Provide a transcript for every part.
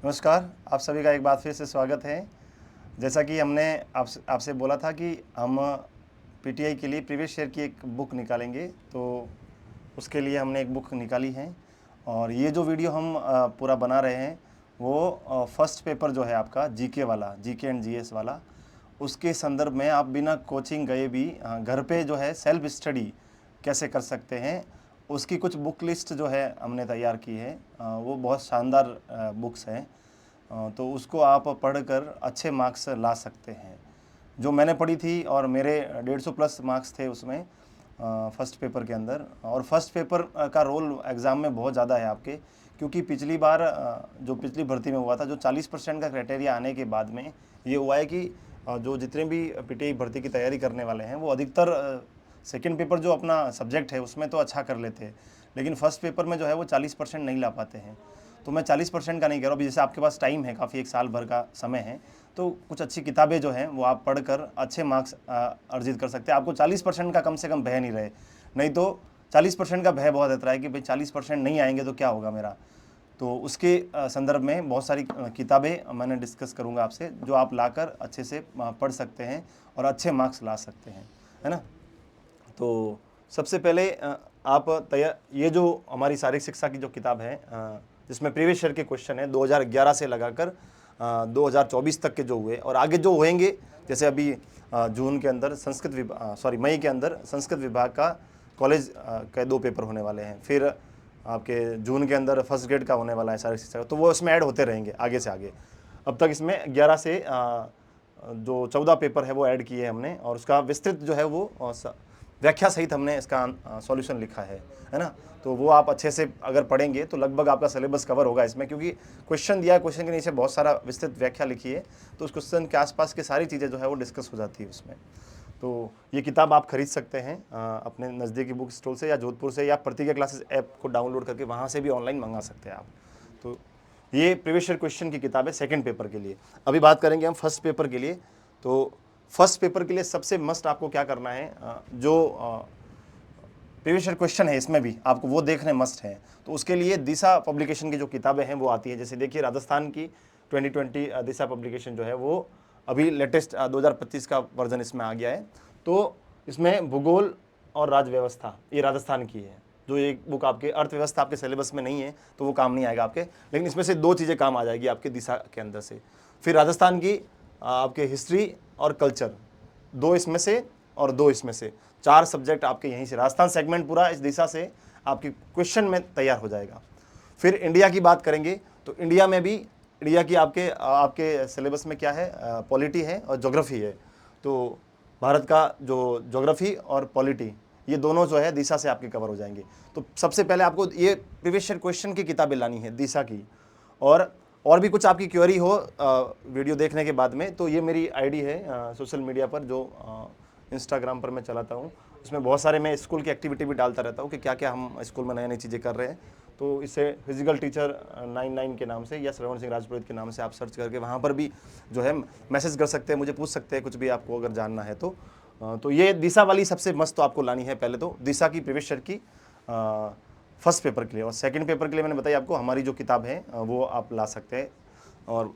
नमस्कार, आप सभी का एक बार फिर से स्वागत है। जैसा कि हमने आपसे बोला था कि हम पीटीआई के लिए प्रीवियस ईयर की एक बुक निकालेंगे, तो उसके लिए हमने एक बुक निकाली है। और ये जो वीडियो हम पूरा बना रहे हैं वो फर्स्ट पेपर जो है आपका जीके वाला, जीके एंड जीएस वाला, उसके संदर्भ में आप बिना कोचिंग गए भी घर पे जो है सेल्फ स्टडी कैसे कर सकते हैं, उसकी कुछ बुक लिस्ट जो है हमने तैयार की है। वो बहुत शानदार बुक्स हैं। तो उसको आप पढ़कर अच्छे मार्क्स ला सकते हैं। जो मैंने पढ़ी थी और मेरे 150 प्लस मार्क्स थे उसमें फर्स्ट पेपर के अंदर। और फर्स्ट पेपर का रोल एग्ज़ाम में बहुत ज़्यादा है आपके, क्योंकि पिछली बार जो पिछली भर्ती में हुआ था, जो 40% का क्राइटेरिया आने के बाद में ये हुआ है कि जो जितने भी पीटीआई भर्ती की तैयारी करने वाले हैं वो अधिकतर सेकेंड पेपर जो अपना सब्जेक्ट है उसमें तो अच्छा कर लेते हैं, लेकिन फर्स्ट पेपर में जो है वो 40% नहीं ला पाते हैं। तो मैं 40% का नहीं कह रहा हूँ। अभी जैसे आपके पास टाइम है, काफ़ी एक साल भर का समय है, तो कुछ अच्छी किताबें जो हैं वो आप पढ़कर अच्छे मार्क्स अर्जित कर सकते हैं। आपको 40% का कम से कम भय नहीं रहे, नहीं तो 40% का भय बहुत रहता है कि भाई 40% नहीं आएंगे तो क्या होगा मेरा। तो उसके संदर्भ में बहुत सारी किताबें मैंने डिस्कस करूँगा आपसे, जो आप लाकर अच्छे से पढ़ सकते हैं और अच्छे मार्क्स ला सकते हैं, है ना। तो सबसे पहले आप तैयार, ये जो हमारी शारीरिक शिक्षा की जो किताब है, जिसमें प्रीवियस ईयर के क्वेश्चन है 2011 से लगाकर 2024 तक के जो हुए और आगे जो होंगे, जैसे अभी जून के अंदर मई के अंदर संस्कृत विभाग का कॉलेज के 2 पेपर होने वाले हैं। फिर आपके जून के अंदर फर्स्ट ग्रेड का होने वाला है शारीरिक शिक्षा का, तो वो इसमें ऐड होते रहेंगे आगे से आगे। अब तक इसमें 11 से जो 14 पेपर है वो ऐड किए हमने, और उसका विस्तृत जो है वो व्याख्या सहित हमने इसका सॉल्यूशन लिखा है ना। तो वो आप अच्छे से अगर पढ़ेंगे तो लगभग आपका सिलेबस कवर होगा इसमें, क्योंकि क्वेश्चन दिया है, क्वेश्चन के नीचे बहुत सारा विस्तृत व्याख्या लिखी है, तो उस क्वेश्चन के आसपास की सारी चीज़ें जो है वो डिस्कस हो जाती है उसमें। तो ये किताब आप खरीद सकते हैं अपने नज़दीकी बुक स्टॉल से या जोधपुर से, या प्रतिज्ञा क्लासेस ऐप को डाउनलोड करके वहाँ से भी ऑनलाइन मंगा सकते हैं आप। तो ये प्रीवियस ईयर क्वेश्चन की किताब है सेकंड पेपर के लिए। अभी बात करेंगे हम फर्स्ट पेपर के लिए। तो फर्स्ट पेपर के लिए सबसे मस्ट आपको क्या करना है, जो प्रीवियस ईयर क्वेश्चन है इसमें भी आपको वो देखने मस्ट है। तो उसके लिए दिशा पब्लिकेशन की जो किताबें हैं वो आती है। जैसे देखिए, राजस्थान की 2020 दिशा पब्लिकेशन जो है वो अभी लेटेस्ट 2025 का वर्जन इसमें आ गया है। तो इसमें भूगोल और राज्य व्यवस्था ये राजस्थान की है। जो एक बुक आपके अर्थव्यवस्था आपके सिलेबस में नहीं है तो वो काम नहीं आएगा आपके, लेकिन इसमें से 2 चीज़ें काम आ जाएगी आपके दिशा के अंदर से। फिर राजस्थान की आपके हिस्ट्री और कल्चर, 2 इसमें से और 2 इसमें से, 4 सब्जेक्ट आपके यहीं से, राजस्थान सेगमेंट पूरा इस दिशा से आपके क्वेश्चन में तैयार हो जाएगा। फिर इंडिया की बात करेंगे तो इंडिया में भी, इंडिया की आपके सिलेबस में क्या है, पॉलिटी है और ज्योग्राफी है। तो भारत का जो ज्योग्राफी और पॉलिटी, ये दोनों जो है दिशा से आपके कवर हो जाएंगे। तो सबसे पहले आपको ये प्रीवियस ईयर क्वेश्चन की किताबें लानी है दिशा की। और भी कुछ आपकी क्वेरी हो वीडियो देखने के बाद में, तो ये मेरी आईडी है सोशल मीडिया पर, जो इंस्टाग्राम पर मैं चलाता हूँ। उसमें बहुत सारे मैं स्कूल की एक्टिविटी भी डालता रहता हूँ कि क्या क्या हम स्कूल में नई नई चीज़ें कर रहे हैं। तो इसे फिजिकल टीचर 99 के नाम से या श्रवण सिंह राजपुरोहित के नाम से आप सर्च करके वहाँ पर भी जो है मैसेज कर सकते हैं, मुझे पूछ सकते हैं कुछ भी आपको अगर जानना है तो ये दिशा वाली सबसे मस्त तो आपको लानी है पहले, तो दिशा की प्रीवियस ईयर की फर्स्ट पेपर के लिए। और सेकंड पेपर के लिए मैंने बताया आपको, हमारी जो किताब है वो आप ला सकते हैं और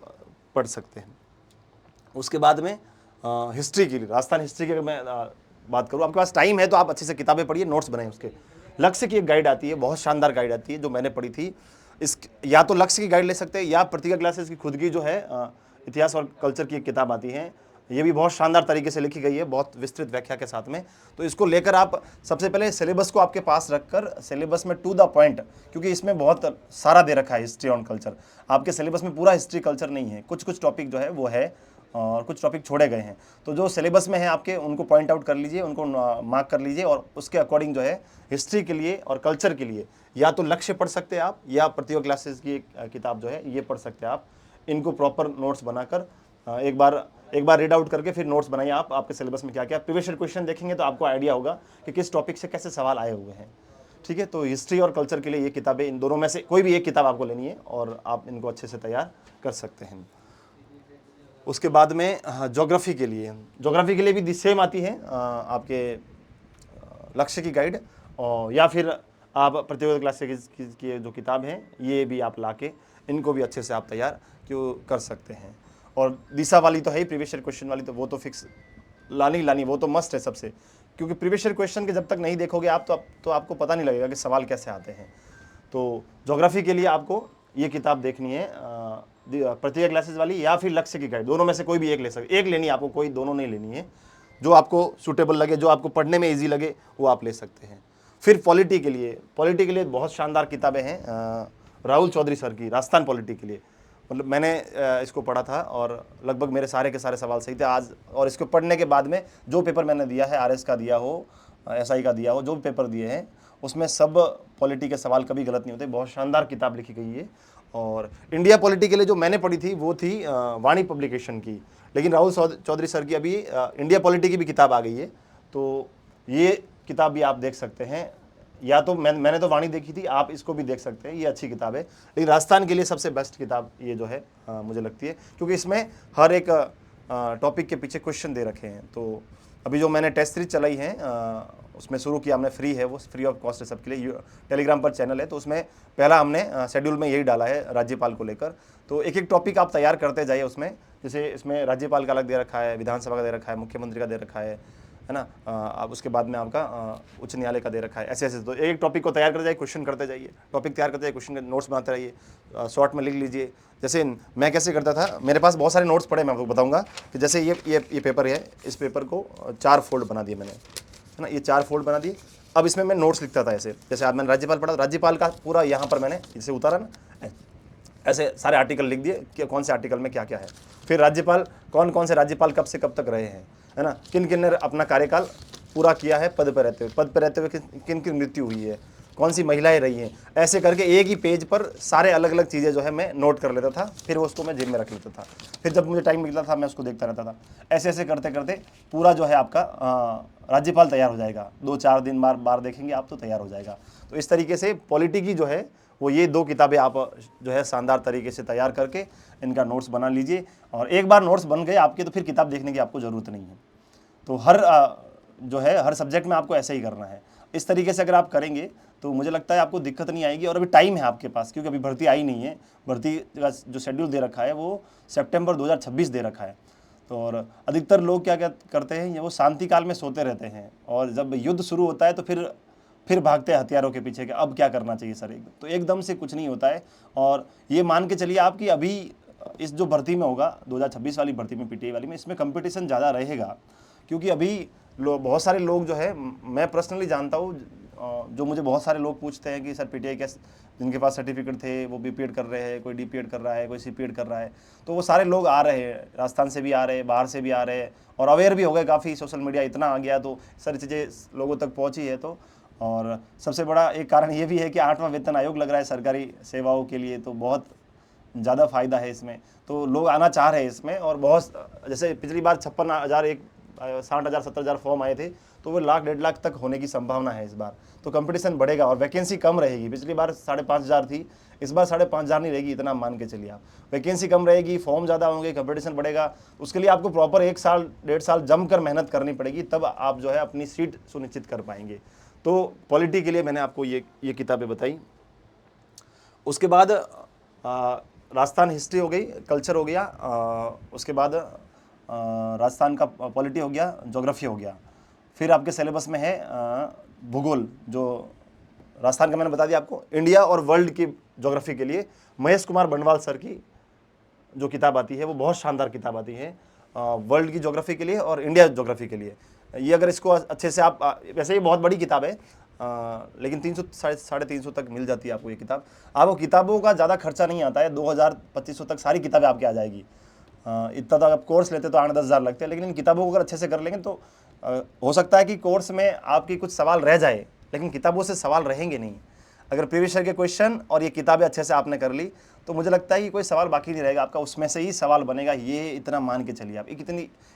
पढ़ सकते हैं। उसके बाद में हिस्ट्री के लिए, राजस्थान हिस्ट्री की अगर मैं बात करूँ, आपके पास टाइम है तो आप अच्छे से किताबें पढ़िए, नोट्स बनाएं उसके। लक्ष्य की एक गाइड आती है, बहुत शानदार गाइड आती है जो मैंने पढ़ी थी। या तो लक्ष्य की गाइड ले सकते हैं, या प्रतिज्ञा क्लासेस की खुद की जो है इतिहास और कल्चर की एक किताब आती है। ये भी बहुत शानदार तरीके से लिखी गई है, बहुत विस्तृत व्याख्या के साथ में। तो इसको लेकर आप सबसे पहले सिलेबस को आपके पास रखकर, सिलेबस में टू द पॉइंट, क्योंकि इसमें बहुत सारा दे रखा है हिस्ट्री और कल्चर। आपके सिलेबस में पूरा हिस्ट्री कल्चर नहीं है, कुछ कुछ टॉपिक जो है वो है और कुछ टॉपिक छोड़े गए हैं। तो जो सिलेबस में है आपके, उनको पॉइंट आउट कर लीजिए, उनको मार्क कर लीजिए, और उसके अकॉर्डिंग जो है हिस्ट्री के लिए और कल्चर के लिए या तो लक्ष्य पढ़ सकते हैं आप, या प्रतियोगिता क्लासेस की एक किताब जो है ये पढ़ सकते हैं आप। इनको प्रॉपर नोट्स बनाकर एक बार रीड आउट करके फिर नोट्स बनाइए आप, आपके सिलेबस में क्या क्या। प्रीवियस ईयर क्वेश्चन देखेंगे तो आपको आइडिया होगा कि किस टॉपिक से कैसे सवाल आए हुए हैं। ठीक है, तो हिस्ट्री और कल्चर के लिए ये किताबें, इन दोनों में से कोई भी एक किताब आपको लेनी है और आप इनको अच्छे से तैयार कर सकते हैं। उसके बाद में ज्योग्राफी के लिए भी सेम आती है आपके लक्ष्य की गाइड, और या फिर आप प्रतियोगिता क्लासेस की जो किताब है ये भी आप लाके इनको भी अच्छे से आप तैयार क्यों कर सकते हैं। और दिशा वाली तो है ही, प्रीवियस ईयर क्वेश्चन वाली तो वो तो फिक्स लानी वो तो मस्ट है सबसे, क्योंकि प्रीवियस ईयर क्वेश्चन के जब तक नहीं देखोगे आप तो आपको पता नहीं लगेगा कि सवाल कैसे आते हैं। तो ज्योग्राफी के लिए आपको ये किताब देखनी है, प्रतिज्ञा क्लासेस वाली या फिर लक्ष्य की गाइड, दोनों में से कोई भी एक ले सकते, एक लेनी है आपको, कोई दोनों नहीं लेनी है। जो आपको सूटेबल लगे, जो आपको पढ़ने में ईजी लगे वो आप ले सकते हैं। फिर पॉलिटी के लिए बहुत शानदार किताबें हैं राहुल चौधरी सर की, राजस्थान पॉलिटी के लिए। मतलब मैंने इसको पढ़ा था और लगभग मेरे सारे के सारे सवाल सही थे आज। और इसको पढ़ने के बाद में जो पेपर मैंने दिया है, आरएस का दिया हो, एसआई का दिया हो, जो पेपर दिए हैं उसमें सब पॉलिटी के सवाल कभी गलत नहीं होते। बहुत शानदार किताब लिखी गई है। और इंडिया पॉलिटी के लिए जो मैंने पढ़ी थी वो थी वाणी पब्लिकेशन की, लेकिन राहुल चौधरी सर की अभी इंडिया पॉलिटी की भी किताब आ गई है, तो ये किताब भी आप देख सकते हैं। या तो मैंने तो वाणी देखी थी, आप इसको भी देख सकते हैं, ये अच्छी किताब है। लेकिन राजस्थान के लिए सबसे बेस्ट किताब ये जो है मुझे लगती है, क्योंकि इसमें हर एक टॉपिक के पीछे क्वेश्चन दे रखे हैं। तो अभी जो मैंने टेस्ट सीरीज चलाई है उसमें शुरू किया हमने, फ्री है, वो फ्री ऑफ कॉस्ट है सबके लिए, टेलीग्राम पर चैनल है। तो उसमें पहला हमने शेड्यूल में यही डाला है राज्यपाल को लेकर। तो एक एक टॉपिक आप तैयार करते जाइए उसमें, जैसे इसमें राज्यपाल का अलग दे रखा है, विधानसभा का दे रखा है, मुख्यमंत्री का दे रखा है ना, अब उसके बाद में आपका उच्च न्यायालय का दे रखा है, ऐसे। तो एक टॉपिक को तैयार करते जाइए, क्वेश्चन करते जाइए, टॉपिक तैयार करते जाइए, क्वेश्चन के नोट्स बनाते रहिए, शॉर्ट में लिख लीजिए। जैसे मैं कैसे करता था, मेरे पास बहुत सारे नोट्स पड़े, मैं आपको बताऊंगा कि जैसे ये पेपर है, इस पेपर को 4 फोल्ड बना दिए मैंने, है ना, ये 4 फोल्ड बना दिए। अब इसमें मैं नोट्स लिखता था ऐसे, जैसे आज मैंने राज्यपाल पढ़ा, राज्यपाल का पूरा यहाँ पर मैंने इसे उतारा ना, ऐसे सारे आर्टिकल लिख दिए कि कौन से आर्टिकल में क्या क्या है। फिर राज्यपाल कौन कौन से राज्यपाल कब से कब तक रहे हैं, है ना, किन किन ने अपना कार्यकाल पूरा किया है पद पर रहते हुए किन किन मृत्यु हुई है, कौन सी महिलाएं रही हैं, ऐसे करके एक ही पेज पर सारे अलग अलग चीज़ें जो है मैं नोट कर लेता था। फिर उसको मैं जेब में रख लेता था, फिर जब मुझे टाइम मिलता था मैं उसको देखता रहता था। ऐसे ऐसे करते करते पूरा जो है आपका राज्यपाल तैयार हो जाएगा। 2-4 दिन बार देखेंगे आप तो तैयार हो जाएगा। तो इस तरीके से पॉलिटी की जो है वो ये 2 किताबें आप जो है शानदार तरीके से तैयार करके इनका नोट्स बना लीजिए। और एक बार नोट्स बन गए आपके तो फिर किताब देखने की आपको ज़रूरत नहीं है। तो हर सब्जेक्ट में आपको ऐसे ही करना है। इस तरीके से अगर आप करेंगे तो मुझे लगता है आपको दिक्कत नहीं आएगी। और अभी टाइम है आपके पास, क्योंकि अभी भर्ती आई नहीं है। भर्ती का जो शेड्यूल दे रखा है वो सितंबर 2026 दे रखा है। तो और अधिकतर लोग क्या करते हैं, वो शांति काल में सोते रहते हैं, और जब युद्ध शुरू होता है तो फिर भागते हैं हथियारों के पीछे कि अब क्या करना चाहिए सर। तो एकदम से कुछ नहीं होता है। और ये मान के चलिए आप कि अभी इस जो भर्ती में होगा 2026 वाली भर्ती में, पीटीआई वाली में, इसमें कंपटीशन ज़्यादा रहेगा। क्योंकि अभी बहुत सारे लोग जो है, मैं पर्सनली जानता हूँ, जो मुझे बहुत सारे लोग पूछते हैं कि सर पीटीआई कैसे, जिनके पास सर्टिफिकेट थे वो बीपीएड कर रहे हैं, कोई डीपीएड कर रहा है, कोई सीपीएड कर रहा है। तो वो सारे लोग आ रहे हैं, राजस्थान से भी आ रहे हैं, बाहर से भी आ रहे हैं, और अवेयर भी हो गए काफ़ी। सोशल मीडिया इतना आ गया तो सारी चीज़ें लोगों तक पहुँची है। तो और सबसे बड़ा एक कारण ये भी है कि 8वां वेतन आयोग लग रहा है सरकारी सेवाओं के लिए, तो बहुत ज़्यादा फ़ायदा है इसमें। तो लोग आना चाह रहे हैं इसमें। और बहुत, जैसे पिछली बार 56,000 60,000 70,000 फॉर्म आए थे, तो वो 1,00,000 1,50,000 तक होने की संभावना है इस बार। तो कंपटीशन बढ़ेगा और वैकेंसी कम रहेगी। पिछली बार 5,500 थी, इस बार 5,500 नहीं रहेगी, इतना मान के चलिए आप। वैकेंसी कम रहेगी, फॉर्म ज़्यादा होंगे, कंपटीशन बढ़ेगा। उसके लिए आपको प्रॉपर 1 साल 1.5 साल जमकर मेहनत करनी पड़ेगी, तब आप जो है अपनी सीट सुनिश्चित कर पाएंगे। तो पॉलिटी के लिए मैंने आपको ये किताबें बताई। उसके बाद राजस्थान हिस्ट्री हो गई, कल्चर हो गया, उसके बाद राजस्थान का पॉलिटी हो गया, ज्योग्राफी हो गया। फिर आपके सिलेबस में है भूगोल, जो राजस्थान का मैंने बता दिया आपको। इंडिया और वर्ल्ड की ज्योग्राफी के लिए महेश कुमार बंडवाल सर की जो किताब आती है वो बहुत शानदार किताब आती है वर्ल्ड की ज्योग्राफी के लिए और इंडिया ज्योग्राफी के लिए। ये अगर इसको अच्छे से आप, वैसे ये बहुत बड़ी किताब है, लेकिन 300 350 तक मिल जाती है आपको ये किताब। आपको किताबों का ज़्यादा खर्चा नहीं आता है, 2,000-2,500 तक सारी किताबें आपके आ जाएगी। इतना तो आप कोर्स लेते तो 8-10 हज़ार लगते हैं, लेकिन इन किताबों को अगर अच्छे से कर लेंगे तो हो सकता है कि कोर्स में आपकी कुछ सवाल रह जाए, लेकिन किताबों से सवाल रहेंगे नहीं। अगर प्रीवियस ईयर के क्वेश्चन और ये किताबें अच्छे से आपने कर ली तो मुझे लगता है कि कोई सवाल बाकी नहीं रहेगा आपका, उसमें से ही सवाल बनेगा। ये इतना मान के चलिए आप,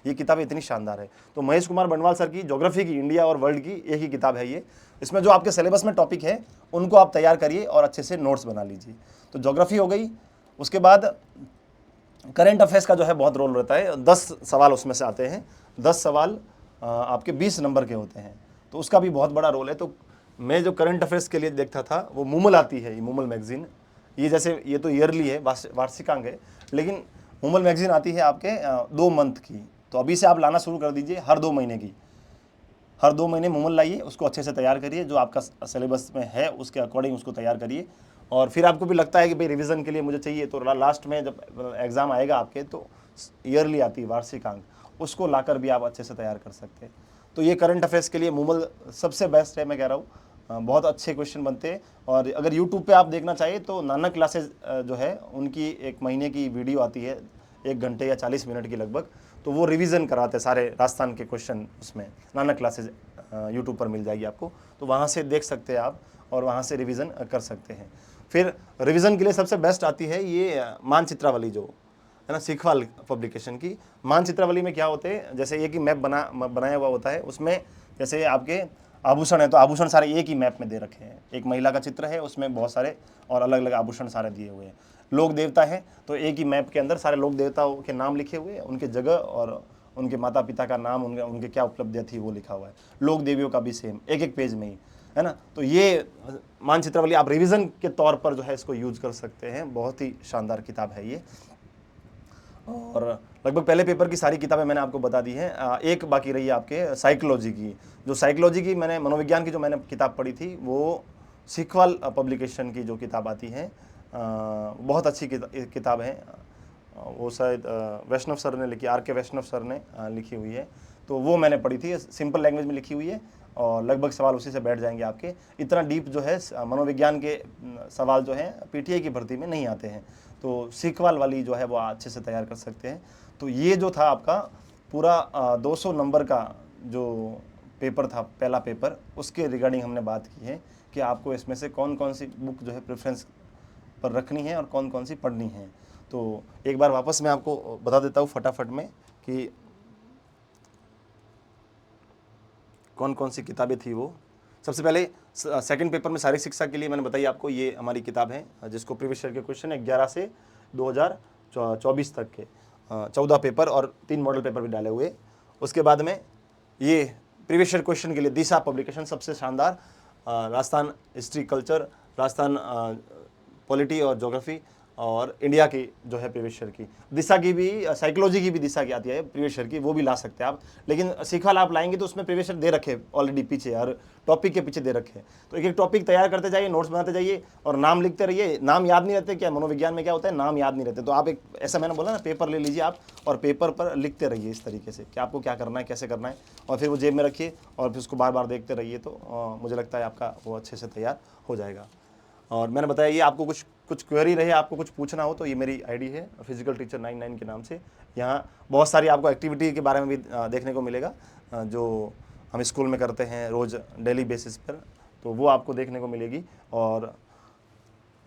ये किताबें इतनी शानदार है। तो महेश कुमार बंडवाल सर की ज्योग्राफी की, इंडिया और वर्ल्ड की एक ही किताब है ये। इसमें जो आपके सिलेबस में टॉपिक है उनको आप तैयार करिए और अच्छे से नोट्स बना लीजिए। तो ज्योग्राफी हो गई। उसके बाद करंट अफेयर्स का जो है बहुत रोल रहता है। 10 सवाल उसमें से आते हैं, 10 सवाल आपके 20 नंबर के होते हैं, तो उसका भी बहुत बड़ा रोल है। तो मैं जो करंट अफेयर्स के लिए देखता था वो मूमल आती है, ये मूमल मैगजीन, ये जैसे ये तो ईयरली है, वार्षिकांक है, लेकिन मूमल मैगजीन आती है आपके 2 मंथ की। तो अभी से आप लाना शुरू कर दीजिए, हर 2 महीने की, हर 2 महीने मूमल लाइए, उसको अच्छे से तैयार करिए, जो आपका सिलेबस में है उसके अकॉर्डिंग उसको तैयार करिए। और फिर आपको भी लगता है कि भाई रिवीजन के लिए मुझे चाहिए, तो लास्ट में जब एग्ज़ाम आएगा आपके, तो ईयरली आती है वार्षिकांक, उसको लाकर भी आप अच्छे से तैयार कर सकते हैं। तो ये करंट अफेयर्स के लिए मूमल सबसे बेस्ट है, मैं कह रहा हूँ। बहुत अच्छे क्वेश्चन बनते हैं। और अगर यूट्यूब पे आप देखना चाहिए तो नाना क्लासेज जो है उनकी 1 महीने की वीडियो आती है, 1 घंटे या 40 मिनट की लगभग, तो वो रिवीजन कराते हैं सारे राजस्थान के क्वेश्चन। उसमें नाना क्लासेज यूट्यूब पर मिल जाएगी आपको, तो वहाँ से देख सकते हैं आप और वहाँ से रिवीजन कर सकते हैं। फिर रिवीजन के लिए सबसे बेस्ट आती है ये मानचित्रावली, जो है ना, सीखवाल पब्लिकेशन की। मानचित्रावली में क्या होते हैं, जैसे एक ही मैप बनाया हुआ होता है, उसमें जैसे आपके आभूषण है तो आभूषण सारे एक ही मैप में दे रखे हैं। एक महिला का चित्र है, उसमें बहुत सारे और अलग अलग आभूषण सारे दिए हुए हैं। लोक देवता है तो एक ही मैप के अंदर सारे लोक देवताओं के नाम लिखे हुए हैं, उनके जगह और उनके माता पिता का नाम, उनके क्या उपलब्धियाँ थी वो लिखा हुआ है। लोक देवियों का भी सेम, एक एक पेज में ही, है ना। तो ये मानचित्रावली आप रिवीजन के तौर पर जो है इसको यूज कर सकते हैं। बहुत ही शानदार किताब है ये। और लगभग पहले पेपर की सारी किताबें मैंने आपको बता दी हैं। एक बाकी रही है आपके साइकोलॉजी की। जो साइकोलॉजी की मैंने मनोविज्ञान की जो मैंने किताब पढ़ी थी, वो सीखवाल पब्लिकेशन की जो किताब आती है, बहुत अच्छी किताब है। वो शायद वैष्णव सर ने लिखी, RK वैष्णव सर ने लिखी हुई है। तो वो मैंने पढ़ी थी, सिंपल लैंग्वेज में लिखी हुई है और लगभग सवाल उसी से बैठ जाएंगे आपके। इतना डीप जो है मनोविज्ञान के सवाल जो हैं PTI की भर्ती में नहीं आते हैं, तो सीखवाल वाली जो है वो अच्छे से तैयार कर सकते हैं। तो ये जो था आपका पूरा 200 नंबर का जो पेपर था, पहला पेपर, उसके रिगार्डिंग हमने बात की है कि आपको इसमें से कौन कौन सी बुक जो है प्रेफरेंस पर रखनी है और कौन कौन सी पढ़नी है। तो एक बार वापस मैं आपको बता देता हूँ फटाफट में कि कौन कौन सी किताबें थी वो। सबसे पहले सेकंड पेपर में शारीरिक शिक्षा के लिए मैंने बताई आपको, ये हमारी किताब है जिसको प्रीवियस ईयर के क्वेश्चन है 11 से 2024 तक के 14 पेपर और 3 मॉडल पेपर भी डाले हुए। उसके बाद में ये प्रीवियस ईयर क्वेश्चन के लिए दिशा पब्लिकेशन सबसे शानदार, Rajasthan history culture, Rajasthan polity और ज्योग्राफी और इंडिया की जो है प्रीवियस ईयर की। दिशा की भी, साइकोलॉजी की भी दिशा की आती है प्रीवियस ईयर की, वो भी ला सकते हैं आप। लेकिन सीखवाल आप लाएंगे तो उसमें प्रीवियस ईयर दे रखे ऑलरेडी पीछे, हर टॉपिक के पीछे दे रखे। तो एक एक टॉपिक तैयार करते जाइए, नोट्स बनाते जाइए और नाम लिखते रहिए। नाम याद नहीं रहते, क्या मनोविज्ञान में क्या होता है, नाम याद नहीं रहते। तो आप एक ऐसा मैंने बोला ना, पेपर ले लीजिए आप और पेपर पर लिखते रहिए इस तरीके से कि आपको क्या करना है, कैसे करना है, और फिर वो जेब में रखिए और फिर उसको बार बार देखते रहिए। तो मुझे लगता है आपका वो अच्छे से तैयार हो जाएगा। और मैंने बताया ये आपको कुछ क्वेरी रहे, आपको कुछ पूछना हो तो ये मेरी आईडी है फिजिकल टीचर 99 के नाम से। यहाँ बहुत सारी आपको एक्टिविटी के बारे में भी देखने को मिलेगा जो हम स्कूल में करते हैं रोज़ डेली बेसिस पर, तो वो आपको देखने को मिलेगी। और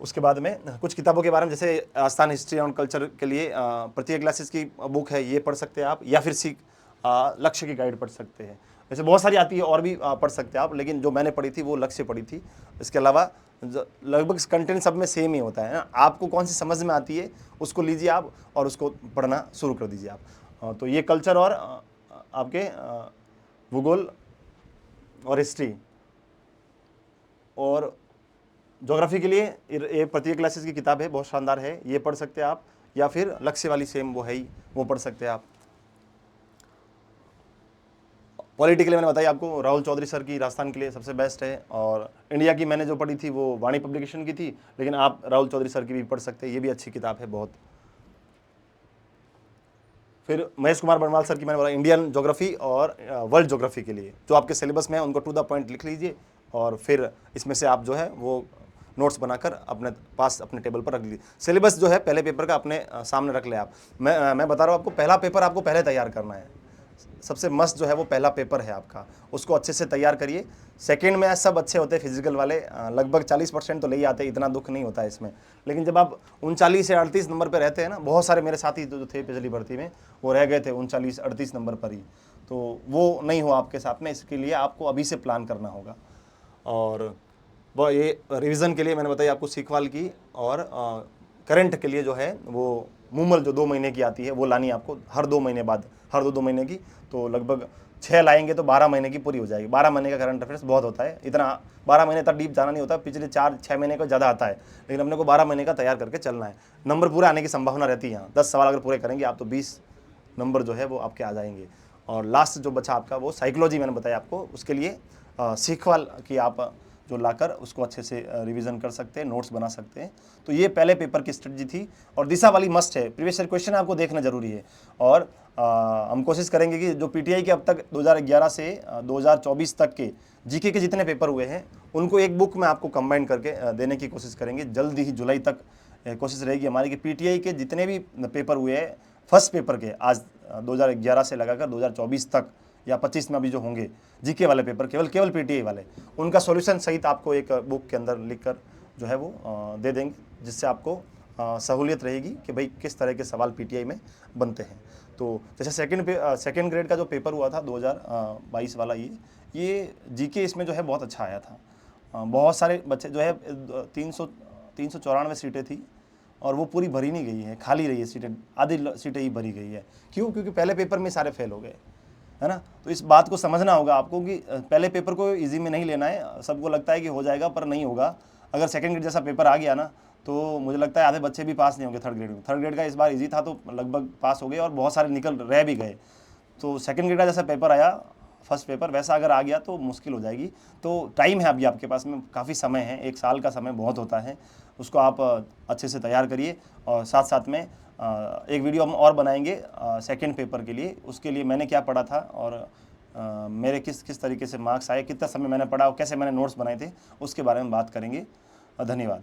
उसके बाद में कुछ किताबों के बारे में, जैसे राजस्थान हिस्ट्री एंड कल्चर के लिए प्रत्येक क्लासेस की बुक है, ये पढ़ सकते हैं आप, या फिर लक्ष्य की गाइड पढ़ सकते हैं। वैसे बहुत सारी आती है और भी पढ़ सकते हैं आप, लेकिन जो मैंने पढ़ी थी वो लक्ष्य पढ़ी थी। इसके अलावा लगभग कंटेंट सब में सेम ही होता है ना, आपको कौन सी समझ में आती है उसको लीजिए आप और उसको पढ़ना शुरू कर दीजिए आप। तो ये कल्चर और आपके भूगोल और हिस्ट्री और ज्योग्राफी के लिए ये प्रत्येक क्लासेस की किताब है, बहुत शानदार है, ये पढ़ सकते हैं आप। या फिर लक्ष्य वाली सेम वो है ही, वो पढ़ सकते हैं आप। पॉलिटिकल मैंने बताया आपको, राहुल चौधरी सर की राजस्थान के लिए सबसे बेस्ट है। और इंडिया की मैंने जो पढ़ी थी वो वाणी पब्लिकेशन की थी, लेकिन आप राहुल चौधरी सर की भी पढ़ सकते हैं, ये भी अच्छी किताब है बहुत। फिर महेश कुमार बनवाल सर की मैंने बोला इंडियन ज्योग्राफी और वर्ल्ड ज्योग्राफी के लिए, जो आपके सिलेबस में है उनको टू द पॉइंट लिख लीजिए और फिर इसमें से आप जो है वो नोट्स बनाकर अपने पास अपने टेबल पर रख लीजिए। सिलेबस जो है पहले पेपर का अपने सामने रख ले आप। मैं बता रहा हूँ आपको, पहला पेपर आपको पहले तैयार करना है, सबसे मस्त जो है वो पहला पेपर है आपका, उसको अच्छे से तैयार करिए। सेकंड में सब अच्छे होते हैं फिजिकल वाले, लगभग 40% तो ले ही आते हैं, इतना दुख नहीं होता है इसमें। लेकिन जब आप 39 से 38 नंबर पर रहते हैं ना, बहुत सारे मेरे साथी जो थे पिछली भर्ती में वो रह गए थे 39-38 नंबर पर ही, तो वो नहीं हो आपके साथ में। इसके लिए आपको अभी से प्लान करना होगा। और ये रिवीजन के लिए मैंने बताया आपको सीखवाल की, और करंट के लिए जो है वो मूमल जो 2 महीने की आती है वो लानी है आपको हर 2 महीने बाद, हर 2 महीने की। तो लगभग 6 लाएंगे तो 12 महीने की पूरी हो जाएगी। 12 महीने का करंट अफेयर्स बहुत होता है, इतना 12 महीने तक डीप जाना नहीं होता, पिछले 4-6 महीने को ज़्यादा आता है, लेकिन अपने को 12 महीने का तैयार करके चलना है। नंबर पूरे आने की संभावना रहती है यहाँ, 10 सवाल अगर पूरे करेंगे आप तो 20 नंबर जो है वो आपके आ जाएंगे। और लास्ट जो बचा आपका वो साइकोलॉजी मैंने बताया आपको, उसके लिए सीखवाल की आप जो लाकर उसको अच्छे से रिवीजन कर सकते हैं, नोट्स बना सकते हैं। तो ये पहले पेपर की स्ट्रेटजी थी। और दिशा वाली मस्ट है, प्रीवियस ईयर क्वेश्चन आपको देखना जरूरी है। और हम कोशिश करेंगे कि जो पीटीआई के अब तक 2011 से 2024 तक के जीके के जितने पेपर हुए हैं उनको एक बुक में आपको कंबाइन करके देने की कोशिश करेंगे। जल्दी ही जुलाई तक कोशिश रहेगी हमारी कि पीटीआई के जितने भी पेपर हुए हैं फर्स्ट पेपर के, आज 2011 से लगाकर 2024 तक या 25 में अभी जो होंगे जीके वाले पेपर, केवल पीटीआई वाले, उनका सॉल्यूशन सहित आपको एक बुक के अंदर लिखकर जो है वो दे देंगे, जिससे आपको सहूलियत रहेगी कि भाई किस तरह के सवाल पीटीआई में बनते हैं। तो जैसे सेकंड ग्रेड का जो पेपर हुआ था 2022 वाला, ये जीके इसमें जो है बहुत अच्छा आया था। बहुत सारे बच्चे जो है 394 सीटें थी और वो पूरी भरी नहीं गई है, खाली रही है सीटें, आधी सीटें ही भरी गई है। क्यों? क्योंकि पहले पेपर में सारे फेल हो गए, है ना। तो इस बात को समझना होगा आपको कि पहले पेपर को इजी में नहीं लेना है। सबको लगता है कि हो जाएगा, पर नहीं होगा। अगर सेकंड ग्रेड जैसा पेपर आ गया ना तो मुझे लगता है आधे बच्चे भी पास नहीं होंगे थर्ड ग्रेड में। थर्ड ग्रेड का इस बार इजी था तो लगभग पास हो गए और बहुत सारे निकल रह भी गए। तो सेकंड ग्रेड का जैसा पेपर आया फर्स्ट पेपर, वैसा अगर आ गया तो मुश्किल हो जाएगी। तो टाइम है अभी आपके पास में, काफ़ी समय है, 1 साल का समय बहुत होता है, उसको आप अच्छे से तैयार करिए। और साथ साथ में एक वीडियो हम और बनाएंगे सेकंड पेपर के लिए, उसके लिए मैंने क्या पढ़ा था और मेरे किस तरीके से मार्क्स आए, कितना समय मैंने पढ़ा और कैसे मैंने नोट्स बनाए थे, उसके बारे में बात करेंगे। धन्यवाद।